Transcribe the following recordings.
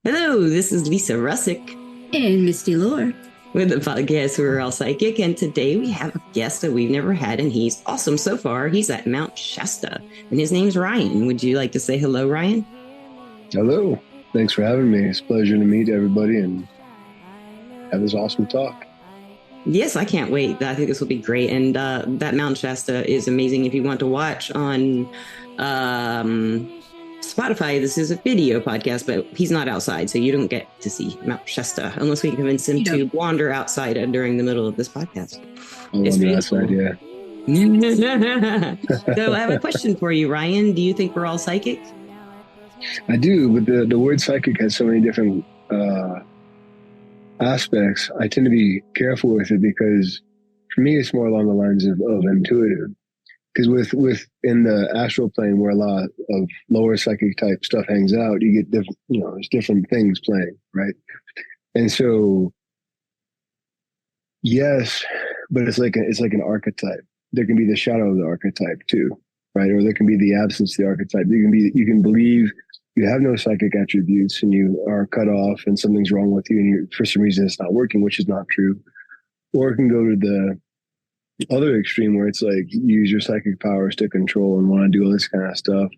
Hello, this is Lisa Russick And Misty Lore. with the podcast We're All Psychic, and today we have a guest that we've never had, and he's awesome so far. He's at Mount Shasta, and his name's Ryan. Would you like to say hello, Ryan? Hello. Thanks for having me. It's a pleasure to meet everybody and have this awesome talk. Yes, I can't wait. I think this will be great, and that Mount Shasta is amazing. If you want to watch on Spotify, this is a video podcast, but he's not outside, so you don't get to see Mount Shasta unless we convince him to wander outside during the middle of this podcast. I'll wander outside, yeah. So I have a question for you, Ryan. Do you think we're all psychic? I do, but the word psychic has so many different aspects. I tend to be careful with it because for me, it's more along the lines of intuitive. Because with in the astral plane where a lot of lower psychic type stuff hangs out, you get different, there's different things playing, right? And so, yes, but it's like an archetype. There can be the shadow of the archetype too, right? Or there can be the absence of the archetype. You can believe you have no psychic attributes and you are cut off and something's wrong with you and for some reason it's not working, which is not true. Or it can go to the other extreme where it's like you use your psychic powers to control and want to do all this kind of stuff.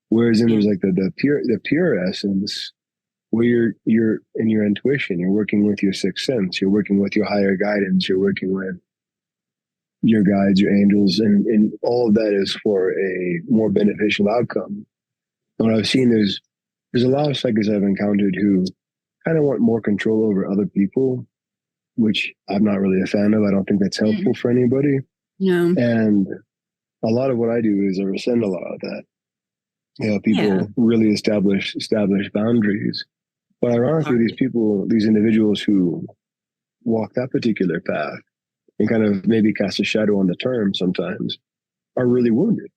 Whereas then there's like the pure essence where you're in your intuition, you're working with your sixth sense, you're working with your higher guidance, you're working with your guides, your angels, and all of that is for a more beneficial outcome. And what I've seen there's a lot of psychics I've encountered who kind of want more control over other people, which I'm not really a fan of. I don't think that's helpful for anybody. No. And a lot of what I do is I rescind a lot of that. People really establish boundaries. But ironically, these individuals who walk that particular path and kind of maybe cast a shadow on the term sometimes are really wounded.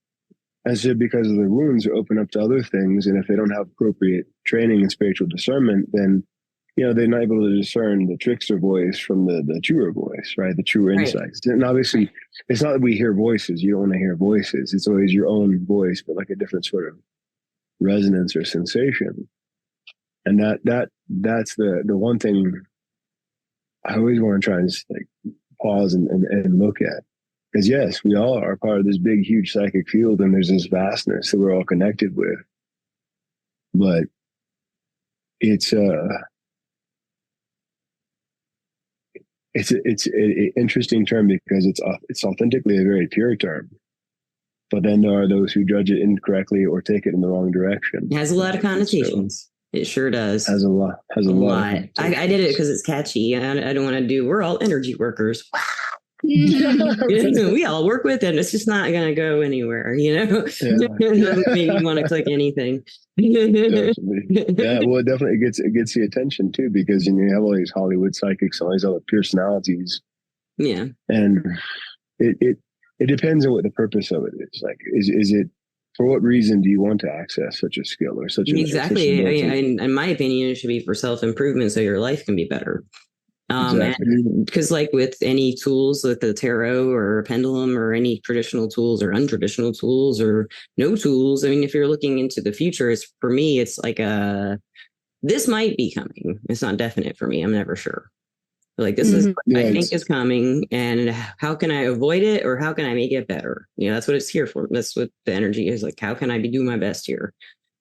And so because of their wounds, they open up to other things. And if they don't have appropriate training and spiritual discernment, then they're not able to discern the trickster voice from the truer voice, right? The truer insights. And obviously, it's not that we hear voices. You don't want to hear voices. It's always your own voice, but like a different sort of resonance or sensation. And that's the one thing I always want to try and just like pause and look at. Because yes, we all are part of this big, huge psychic field, and there's this vastness that we're all connected with. But it's an interesting term because it's authentically a very pure term, but then there are those who judge it incorrectly or take it in the wrong direction. It has a lot of connotations. So, it sure does. Has a lot. I did it because it's catchy. I don't want to do. We're all energy workers. We all work with it. It's just not going to go anywhere, Yeah. Doesn't make you want to click anything. Definitely. Yeah, well, it definitely gets the attention too, because you have all these Hollywood psychics, all these other personalities. Yeah, and it depends on what the purpose of it is. Like, is it for what reason do you want to access such a skill or such exactly? In my opinion, it should be for self-improvement, so your life can be better. Because like with any tools, like the tarot or pendulum or any traditional tools or untraditional tools or no tools, I mean, if you're looking into the future, for me, it's like this might be coming. It's not definite for me. I'm never sure. Like this is what I think is coming, and how can I avoid it or how can I make it better? That's what it's here for. That's what the energy is like. How can I do my best here?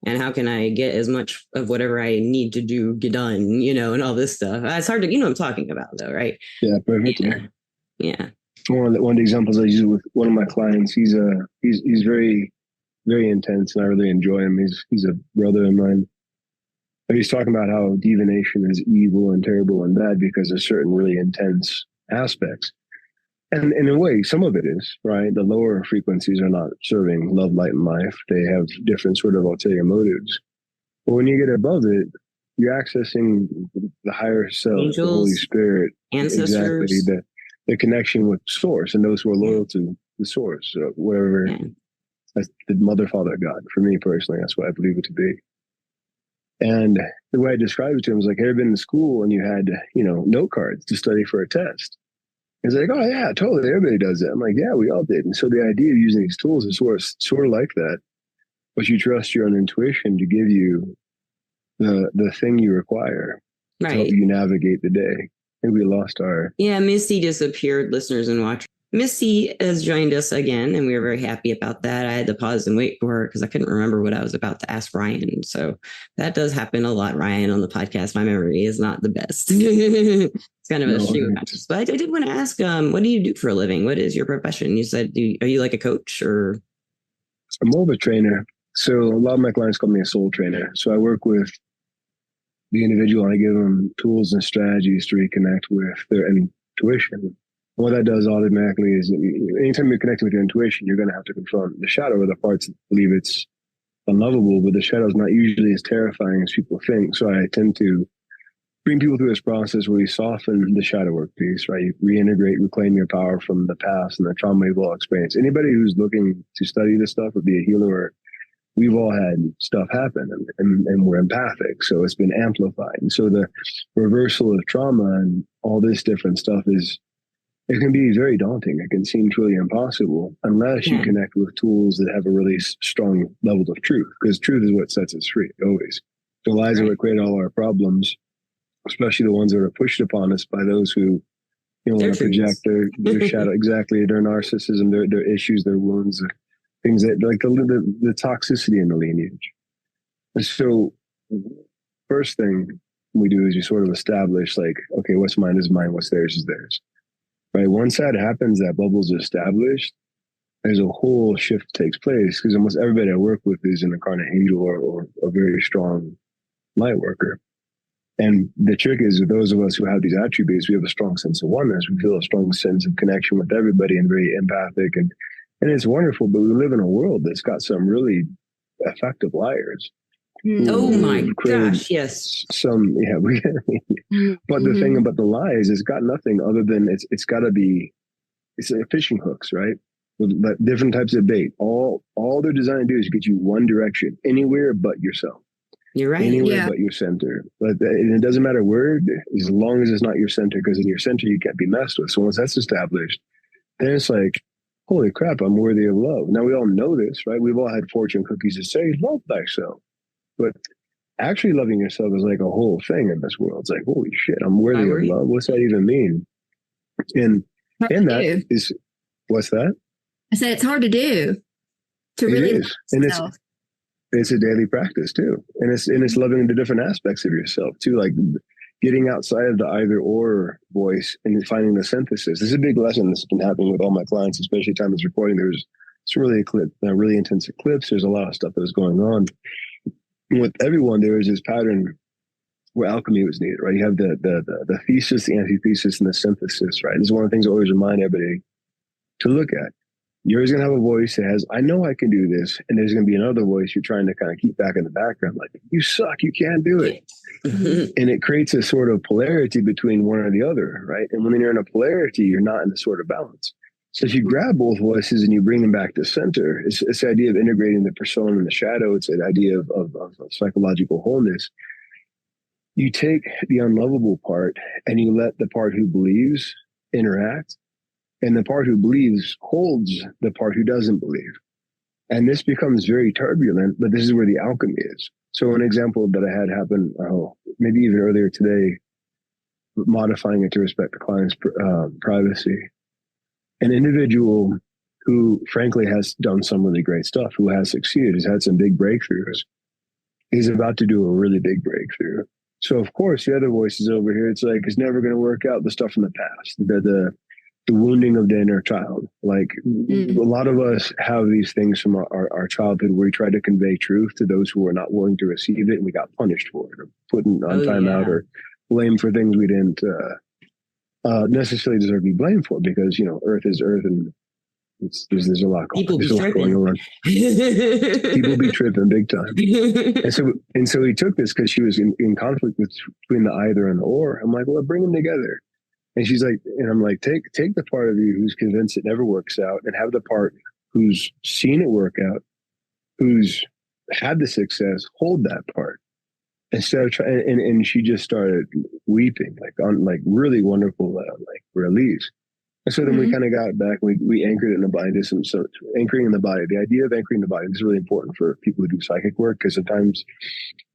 And how can I get as much of whatever I need to do get done, and all this stuff. It's hard to, what I'm talking about though, right? Yeah, perfectly. Yeah. One of the examples I use with one of my clients, he's very, very intense and I really enjoy him. He's a brother of mine. But he's talking about how divination is evil and terrible and bad because of certain really intense aspects. And in a way, some of it is, right? The lower frequencies are not serving love, light, and life. They have different sort of ulterior motives. But when you get above it, you're accessing the higher self, angels, the Holy Spirit, ancestors. Exactly, the connection with Source and those who are loyal to the Source, whatever. That's the Mother, Father, God. For me personally, that's what I believe it to be. And the way I described it to him was like, have you ever been in school and you had, note cards to study for a test? He's like, oh yeah, totally. Everybody does that. I'm like, yeah, we all did. And so the idea of using these tools is sort of like that, but you trust your own intuition to give you the thing you require to help Right. you navigate the day. I think we lost our. Yeah, Misty disappeared, listeners and watchers. Misty has joined us again, and we were very happy about that. I had to pause and wait for her because I couldn't remember what I was about to ask Ryan. So that does happen a lot, Ryan, on the podcast. My memory is not the best. It's kind of a stream of consciousness. But I did want to ask, what do you do for a living? What is your profession? You said, are you like a coach or? I'm more of a trainer. So a lot of my clients call me a soul trainer. So I work with the individual and I give them tools and strategies to reconnect with their intuition. What that does automatically is anytime you're connecting with your intuition, you're going to have to confront the shadow or the parts that believe it's unlovable, but the shadow is not usually as terrifying as people think. So I tend to bring people through this process where you soften the shadow work piece, right? You reintegrate, reclaim your power from the past and the trauma we've all experienced. Anybody who's looking to study this stuff or be a healer, we've all had stuff happen and we're empathic. So it's been amplified. And so the reversal of trauma and all this different stuff it can be very daunting. It can seem truly impossible unless you connect with tools that have a really strong level of truth, because truth is what sets us free, always. The lies are what create all our problems, especially the ones that are pushed upon us by those who want to project their shadow, exactly, their narcissism, their issues, their wounds, things that like the toxicity in the lineage. And so first thing we do is you sort of establish like, okay, what's mine is mine, what's theirs is theirs. Right. Once that happens, that bubble's established, there's a whole shift takes place because almost everybody I work with is an incarnate angel or a very strong light worker. And the trick is with those of us who have these attributes, we have a strong sense of oneness. We feel a strong sense of connection with everybody and very empathic. And it's wonderful, but we live in a world that's got some really effective liars. Oh my gosh, yes. But the thing about the lies is got nothing other than it's got to be, it's like fishing hooks, right? With different types of bait. All they're designed to do is get you one direction, anywhere but yourself. You're right. Anywhere but your center. And it doesn't matter where, as long as it's not your center, because in your center you can't be messed with. So once that's established, then it's like, holy crap, I'm worthy of love. Now we all know this, right? We've all had fortune cookies that say, love thyself. But actually loving yourself is like a whole thing in this world. It's like, holy shit, I'm worthy of love. What's that even mean? And that is, what's that? I said it's hard to do. To really love yourself. And it's a daily practice too. And it's loving the different aspects of yourself too, like getting outside of the either or voice and finding the synthesis. This is a big lesson that's been happening with all my clients, especially time is recording. There's really really intense eclipse. There's a lot of stuff that was going on. With everyone, there is this pattern where alchemy was needed, right? You have the thesis, the antithesis, and the synthesis, right? This is one of the things I always remind everybody to look at. You're always going to have a voice that has, I know I can do this. And there's going to be another voice you're trying to kind of keep back in the background, like, you suck, you can't do it. And it creates a sort of polarity between one or the other, right? And when you're in a polarity, you're not in a sort of balance. So if you grab both voices and you bring them back to center, it's the idea of integrating the persona and the shadow. It's an idea of psychological wholeness. You take the unlovable part and you let the part who believes interact, and the part who believes holds the part who doesn't believe. And this becomes very turbulent, but this is where the alchemy is. So an example that I had happen, maybe even earlier today, modifying it to respect the client's privacy. An individual who frankly has done some really great stuff, who has succeeded, has had some big breakthroughs, is about to do a really big breakthrough. So of course the other voices over here, it's like, it's never going to work out, the stuff from the past, the wounding of the inner child. Like a lot of us have these things from our childhood where we try to convey truth to those who are not willing to receive it, and we got punished for it or put on timeout or blamed for things we didn't necessarily deserve to be blamed for, because Earth is Earth, and there's a lot going on. People be tripping big time. And so he took this because she was in conflict between the either and the or. I'm like, well, bring them together. And she's like, and I'm like, take the part of you who's convinced it never works out, and have the part who's seen it work out, who's had the success, hold that part. Instead of trying, and she just started weeping, like on like really wonderful, like release. And so then we kind of got back, we anchored it in the body. So anchoring in the body, the idea of anchoring the body is really important for people who do psychic work, because sometimes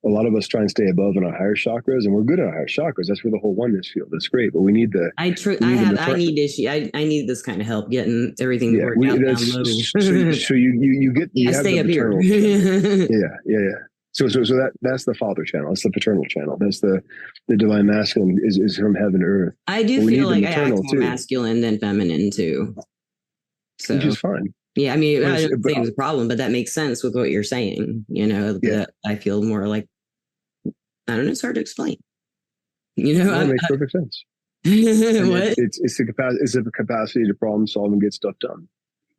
a lot of us try and stay above in our higher chakras, and we're good at our higher chakras. That's where the whole oneness field. That's great, but we need the. I need issue. I need this kind of help getting everything worked out down low. So you get. You I have stay the up here. Yeah. So that's the father channel. That's the paternal channel. That's the divine masculine is from heaven to earth. I do feel like I act more masculine than feminine too. So which is fine. Yeah, I mean, I don't think it's a problem, but that makes sense with what you're saying. You know, that I feel more like, I don't know, it's hard to explain. You know, it makes perfect sense. What? It's the capacity to problem solve and get stuff done.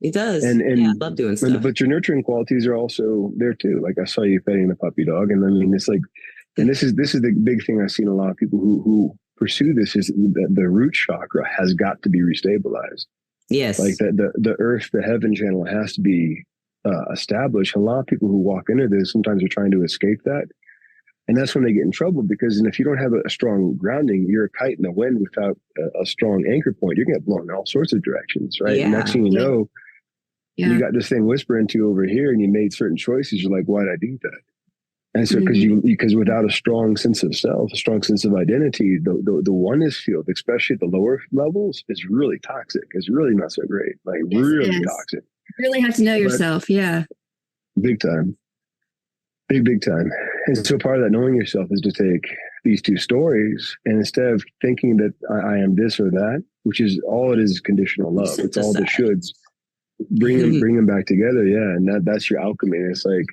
It does. And I love doing stuff. But your nurturing qualities are also there too. Like I saw you petting the puppy dog, and I mean, it's like, and this is the big thing I've seen a lot of people who pursue this is that the root chakra has got to be restabilized. Yes. Like the earth, the heaven channel has to be established. A lot of people who walk into this sometimes are trying to escape that. And that's when they get in trouble, because if you don't have a strong grounding, you're a kite in the wind without a strong anchor point. You're going to get blown in all sorts of directions, right? And next thing you know, you got this thing whispering to you over here, and you made certain choices. You're like, why did I do that? And so because without a strong sense of self, a strong sense of identity, the oneness field, especially at the lower levels, is really toxic. It's really not so great. Like really toxic. You really have to know yourself. Yeah. Big time. Big time. And so part of that knowing yourself is to take these two stories, and instead of thinking that I am this or that, which is all it is conditional love. It's all the shoulds. Bring them back together. Yeah. And that's your alchemy. And it's like,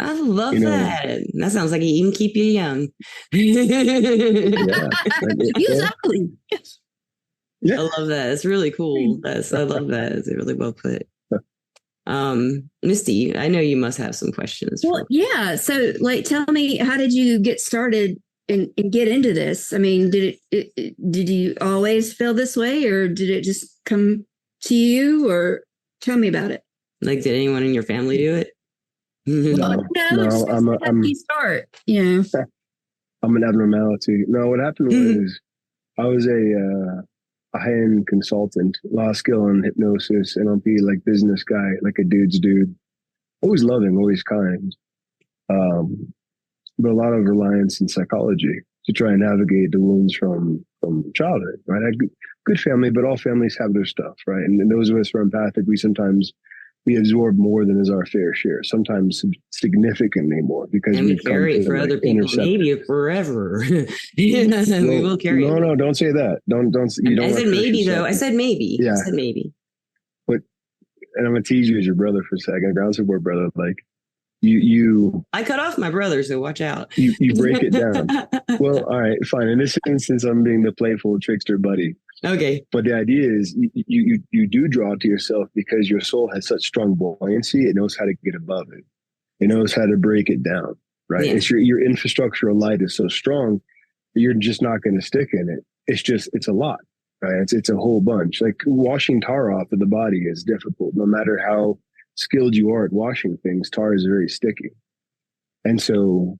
I love that. That sounds like it even keep you young. Exactly. I love that. It's really cool. I love that. It's really well put. Misty, I know you must have some questions. Well, yeah. So, like, tell me, how did you get started and get into this? I mean, did you always feel this way, or did it just come to you? Or tell me about it. Like, did anyone in your family do it? No, I'm you start. Yeah, I'm an abnormality. No, what happened was I was a high-end consultant, a lot of skill in hypnosis, NLP, like business guy, like a dude's dude. Always loving, always kind, but a lot of reliance in psychology to try and navigate the wounds from childhood. Right, I had good family, but all families have their stuff, right? And those of us who are empathic, we absorb more than is our fair share, sometimes significantly more, because we carry it for other people, maybe forever. We will carry it. No, don't say that. Don't. I said maybe, though. I said maybe. Yeah. I said maybe. But, and I'm going to tease you as your brother for a second, ground support brother. Like, you I cut off my brother, so watch out. You break it down. Well, all right, fine. In this instance, I'm being the playful trickster buddy. Okay. But the idea is you do draw to yourself because your soul has such strong buoyancy. It knows how to get above it. It knows how to break it down, right? Yeah. It's your infrastructure of light is so strong, you're just not going to stick in it. It's a lot, right? It's a whole bunch. Like washing tar off of the body is difficult. No matter how skilled you are at washing things, tar is very sticky. And so,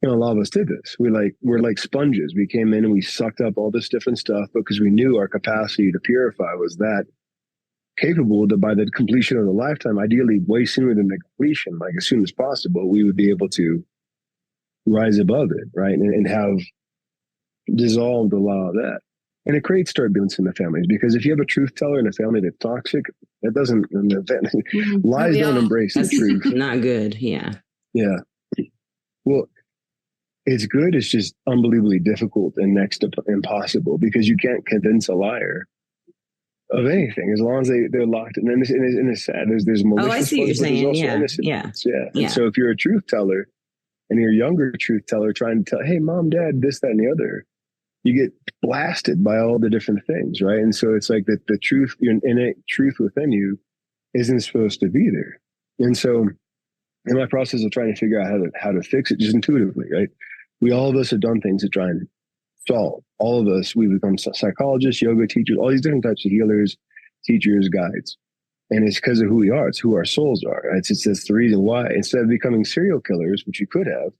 a lot of us did this. We're like sponges. We came in and we sucked up all this different stuff because we knew our capacity to purify was that capable that by the completion of the lifetime, ideally way sooner than the completion, like as soon as possible, we would be able to rise above it, right? And have dissolved a lot of that. And it creates turbulence in the families, because if you have a truth teller in a family that's toxic, that doesn't, lies don't embrace the truth. Not good. Yeah. Yeah. Well, it's good. It's just unbelievably difficult and next to impossible, because you can't convince a liar of anything as long as they're locked. And then it's sad. There's malicious. I see what you're saying. Yeah. And so if you're a truth teller and you're a younger truth teller trying to tell, hey, mom, dad, this, that, and the other, you get blasted by all the different things, right? And so it's like that the truth, your innate truth within you isn't supposed to be there. And so in my process of trying to figure out how to fix it just intuitively, right? All of us have done things to try and solve. All of us, we become psychologists, yoga teachers, all these different types of healers, teachers, guides. And it's because of who we are. It's who our souls are. Right? It's the reason why, instead of becoming serial killers, which you could have,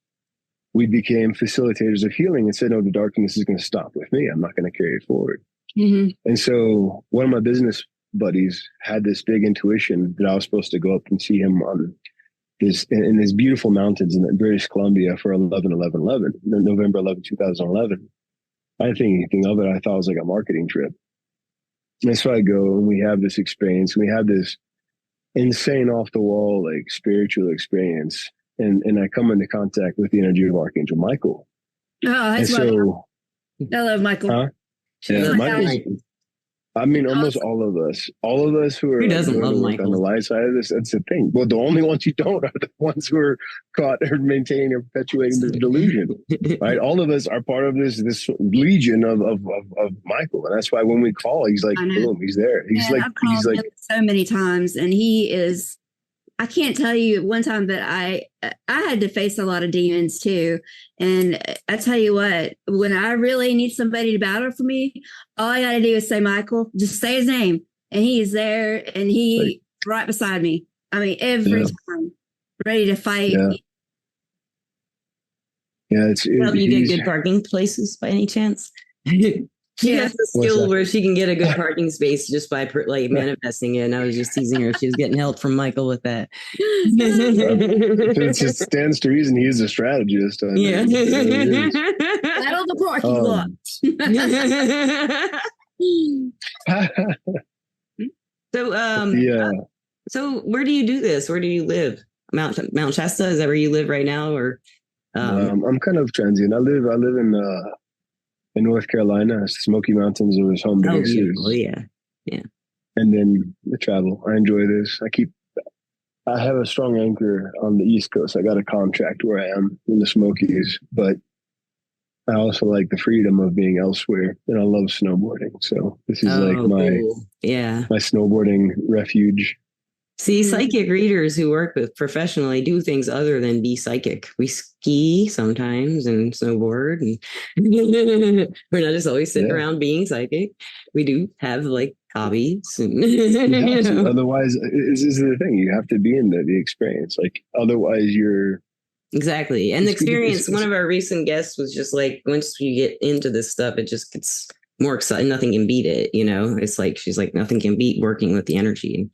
we became facilitators of healing and said, no, the darkness is going to stop with me. I'm not going to carry it forward. And so one of my business buddies had this big intuition that I was supposed to go up and see him on this in these beautiful mountains in British Columbia for November 11, 2011. I didn't think anything of it. I thought it was like a marketing trip. And so I go and we have this experience. We have this insane off the wall, like spiritual experience. And I come into contact with the energy of Archangel Michael. Oh, that's and so, I love Michael. Huh? Yeah, Michael's, I mean, almost all of us who are who doesn't love Michael on the light side of this, that's the thing. Well, the only ones you don't are the ones who are caught or maintaining or perpetuating the delusion, right? All of us are part of this legion of Michael, and that's why when we call, he's like, boom, he's there. He's like so many times, and he is. I can't tell you one time that I had to face a lot of demons too. And I tell you what, when I really need somebody to battle for me, all I got to do is say, Michael, just say his name. And he is there and he right beside me. I mean, every time ready to fight. Yeah, you get good parking places by any chance? She has a skill where she can get a good parking space just by like manifesting it. And I was just teasing her. She was getting help from Michael with that. It just stands to reason he's a strategist. Battle the parking lot. So where do you do this? Where do you live? Mount Shasta? Is that where you live right now? Or I'm kind of transient. I live in North Carolina, Smoky Mountains. It was home base. Yeah. And then the travel. I enjoy this. I have a strong anchor on the East Coast. I got a contract where I am in the Smokies, but I also like the freedom of being elsewhere, and I love snowboarding. So this is my snowboarding refuge. See, psychic readers who work with professionally do things other than be psychic. We ski sometimes and snowboard, and we're not just always sitting around being psychic. We do have like hobbies. And, otherwise, this is the thing. You have to be in the experience. Like otherwise, you're exactly. And the experience. One of our recent guests was just like, once you get into this stuff, it just gets more exciting. Nothing can beat it. It's like she's like nothing can beat working with the energy.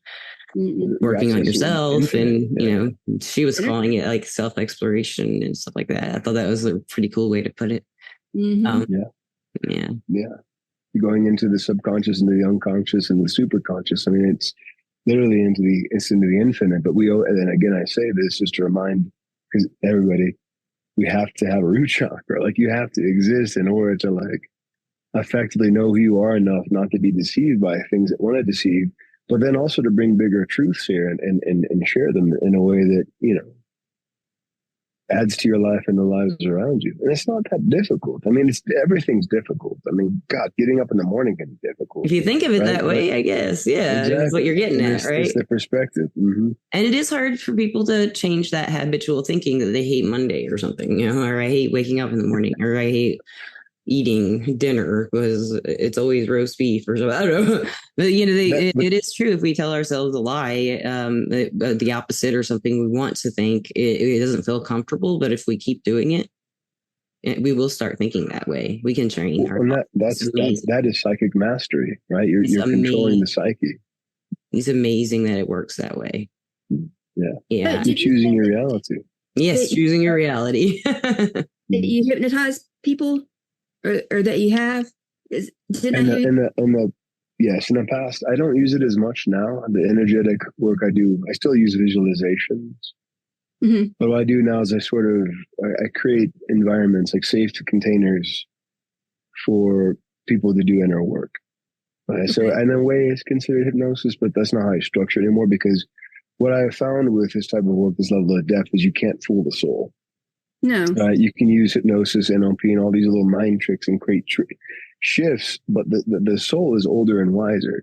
Working on yourself, and she was calling it like self-exploration and stuff like that. I thought that was a pretty cool way to put it. Going into the subconscious and the unconscious and the superconscious. I mean, it's literally into the infinite. But and then again, I say this just to remind, because everybody, we have to have a root chakra. Like you have to exist in order to like effectively know who you are enough not to be deceived by things that want to deceive. But then also to bring bigger truths here and share them in a way that, adds to your life and the lives around you. And it's not that difficult. I mean, everything's difficult. I mean, God, getting up in the morning can be difficult. If you think of it that way, I guess. Yeah, exactly. That's what you're getting at, right? It's the perspective. Mm-hmm. And it is hard for people to change that habitual thinking that they hate Monday or something, or I hate waking up in the morning, or I hate eating dinner because it's always roast beef or something. I don't know. But it is true. If we tell ourselves a lie, the opposite or something we want to think, it doesn't feel comfortable. But if we keep doing it, we will start thinking that way. We can train our that is psychic mastery, right? You're controlling the psyche. It's amazing that it works that way. Yeah. You're choosing your reality. Yes, choosing your reality. Did you hypnotize people? Or that you have? Yes, in the past. I don't use it as much now. The energetic work I do, I still use visualizations. Mm-hmm. But what I do now is I create environments, like safe containers for people to do inner work. So in a way it's considered hypnosis, but that's not how I structure it anymore, because what I have found with this type of work, this level of depth, is you can't fool the soul. No. You can use hypnosis, NLP, and all these little mind tricks and create shifts, but the soul is older and wiser.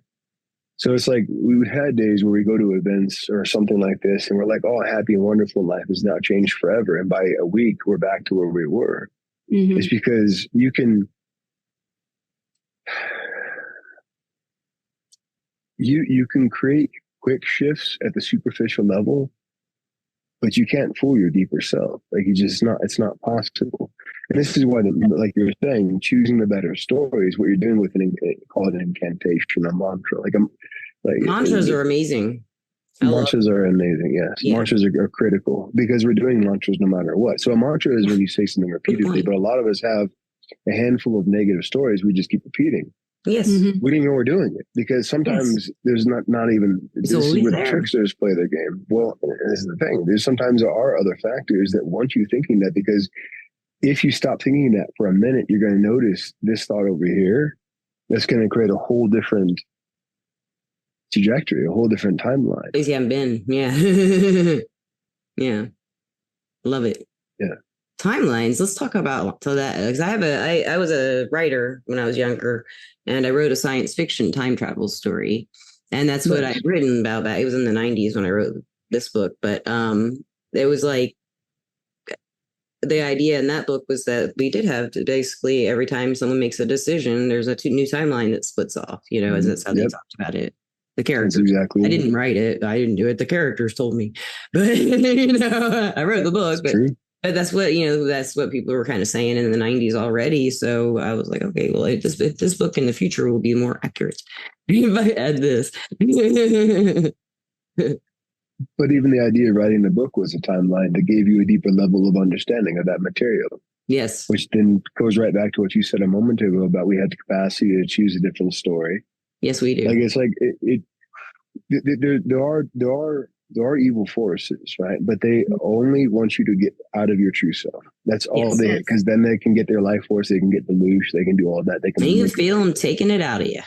So it's like we've had days where we go to events or something like this, and we're like, oh, happy and wonderful, life has now changed forever. And by a week, we're back to where we were. Mm-hmm. It's because you can create quick shifts at the superficial level, but you can't fool your deeper self. Like it's not possible. And this is why, like you were saying, choosing the better stories, what you're doing with call it an incantation, a mantra. Mantras are amazing. Mantras are amazing. Yes, Yeah. mantras are critical because we're doing mantras no matter what. So a mantra is when you say something repeatedly, but a lot of us have a handful of negative stories we just keep repeating. Yes. Mhm. We don't even know we're doing it because sometimes there's not even, this is where the tricksters play their game. Well, this is the thing. Sometimes there are other factors that want you thinking that, because if you stop thinking that for a minute, you're going to notice this thought over here that's going to create a whole different trajectory, a whole different timeline. Place you haven't been. Yeah. Yeah. Love it. Yeah. Timelines. Let's talk about that, because I was a writer when I was younger, and I wrote a science fiction time travel story, and that's what I'd written about. It was in the 90s when I wrote this book, but it was like, the idea in that book was that we did have to basically, every time someone makes a decision, there's a new timeline that splits off, as that's how they talked about it. The characters. Exactly. I didn't write it. I didn't do it. The characters told me, but I wrote the book. But that's what that's what people were kind of saying in the 90s already. So I was like, okay, well, if this book in the future will be more accurate if I add this. But even the idea of writing the book was a timeline that gave you a deeper level of understanding of that material. Yes. Which then goes right back to what you said a moment ago about we had the capacity to choose a different story. Yes, we do. Like it's like there are evil forces, right? But they only want you to get out of your true self. That's all because then they can get their life force, they can get the loosh, they can do all that. You can feel them taking it out of you.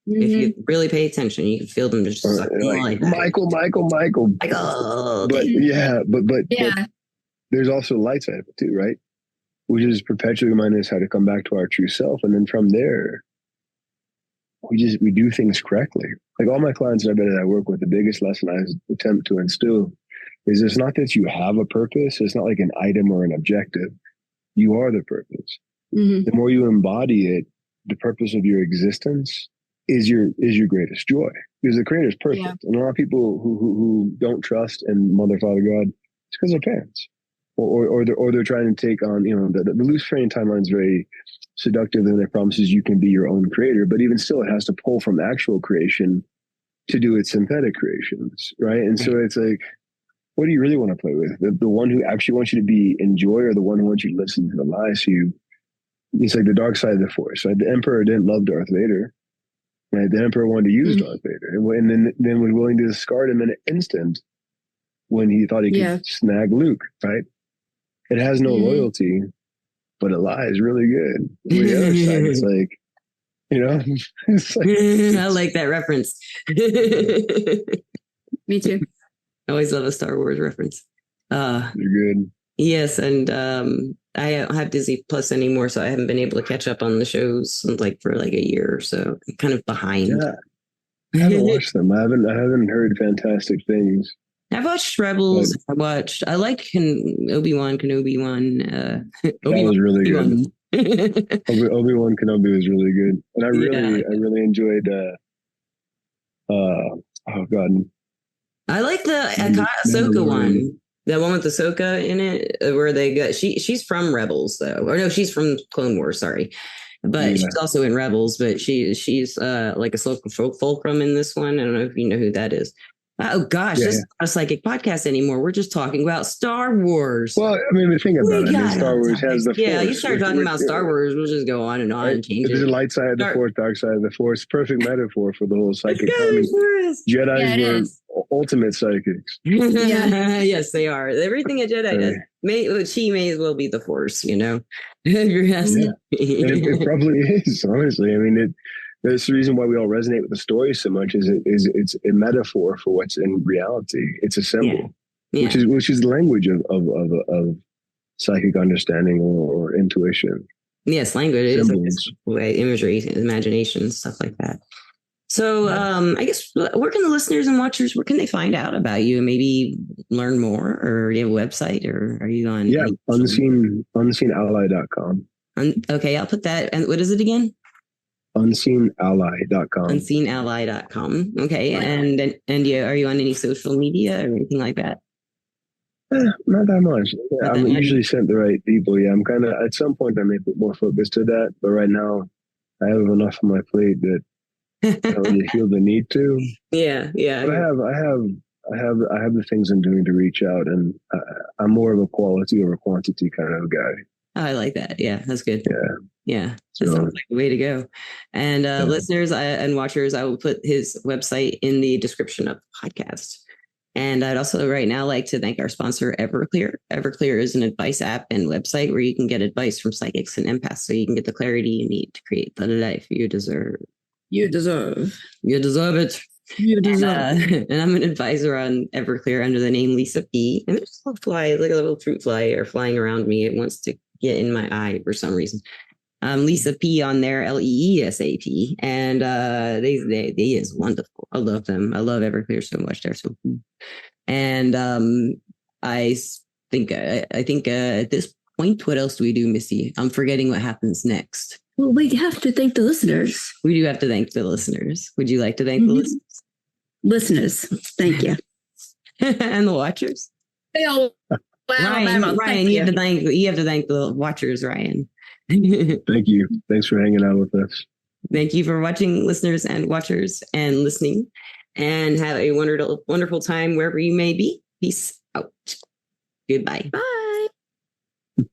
Mm-hmm. If you really pay attention, you can feel them just like Michael. But but there's also light side of it too, right? Which is perpetually reminding us how to come back to our true self, and then from there, we do things correctly. Like all my clients that I work with, the biggest lesson I attempt to instill is it's not that you have a purpose. It's not like an item or an objective. You are the purpose. Mm-hmm. The more you embody it, the purpose of your existence is your greatest joy, because the creator is perfect. Yeah. And a lot of people who don't trust in Mother, Father, God, it's because they're parents, or they're trying to take on, the loose frame timeline is very seductive, and it promises you can be your own creator, but even still, it has to pull from actual creation to do its synthetic creations, right? And so it's like, what do you really want to play with? The one who actually wants you to be in joy, or the one who wants you to listen to the lies? It's like the dark side of the force. Right? The Emperor didn't love Darth Vader. Right? The Emperor wanted to use Darth Vader, and then was willing to discard him in an instant when he thought he could snag Luke. Right? It has no loyalty, but it lies really good. With the other side, it's like, it's like, I like that reference. Me too. I always love a Star Wars reference. You're good. Yes, and I don't have Disney Plus anymore, so I haven't been able to catch up on the shows for a year or so. I'm kind of behind. Yeah. I haven't watched them. I haven't heard fantastic things. I've watched Rebels. I like Obi-Wan Kenobi one. That was really good. Obi-Wan Kenobi was really good, and I really enjoyed. Oh God, I like the Ahsoka one. That one with Ahsoka in it, where they got she's from Rebels though, or no, she's from Clone Wars. Sorry, but she's also in Rebels. But she's like a fulcrum in this one. I don't know if you know who that is. Oh gosh, this is not a psychic podcast anymore. We're just talking about Star Wars. Well, I mean, think about it. Star Wars has the force. Yeah, you start talking about Star Wars, we'll just go on and on and change it. There's a light side of the force, dark side of the force. Perfect metaphor for the whole psychic. Jedis were ultimate psychics. Yes, they are. Everything a Jedi does, she may as well be the force. If you're asking me. It probably is. Honestly, I mean, that's the reason why we all resonate with the story so much. Is it's a metaphor for what's in reality. It's a symbol, which is the language of psychic understanding or intuition. Yes, language is way imagery, imagination, stuff like that. So, I guess, where can the listeners and watchers, where can they find out about you and maybe learn more? Or do you have a website, or are you on? Yeah, unseenally.com. Okay, I'll put that. And what is it again? Unseenally.com. Unseenally.com. Okay, and are you on any social media or anything like that? Not that much. Yeah, I'm usually sent the right people. Yeah, I'm at some point I may put more focus to that, but right now I have enough on my plate that don't really feel the need to. Yeah, yeah. But I have the things I'm doing to reach out, and I'm more of a quality over quantity kind of guy. I like that. Yeah, that's good. Yeah. Yeah, So, that sounds like the way to go. And listeners and watchers, I will put his website in the description of the podcast. And I'd also right now like to thank our sponsor, Everclear. Everclear is an advice app and website where you can get advice from psychics and empaths so you can get the clarity you need to create the life you deserve. You deserve. You deserve it. You deserve. And I'm an advisor on Everclear under the name Lisa P. And there's a little fly, like a little fruit fly, are flying around me. It wants to get in my eye for some reason. Lisa P on there, LEESAP, and they is wonderful. I love them. I love Everclear so much. They're so cool. And I think at this point, what else do we do, Missy? I'm forgetting what happens next. Well, we have to thank the listeners. We do have to thank the listeners. Would you like to thank the listeners? Listeners, thank you. And the watchers. Ryan, you have to thank the watchers, Ryan. Thank you. Thanks for hanging out with us. Thank you for watching, listeners and watchers, and listening. And have a wonderful time wherever you may be. Peace out. Goodbye. Bye.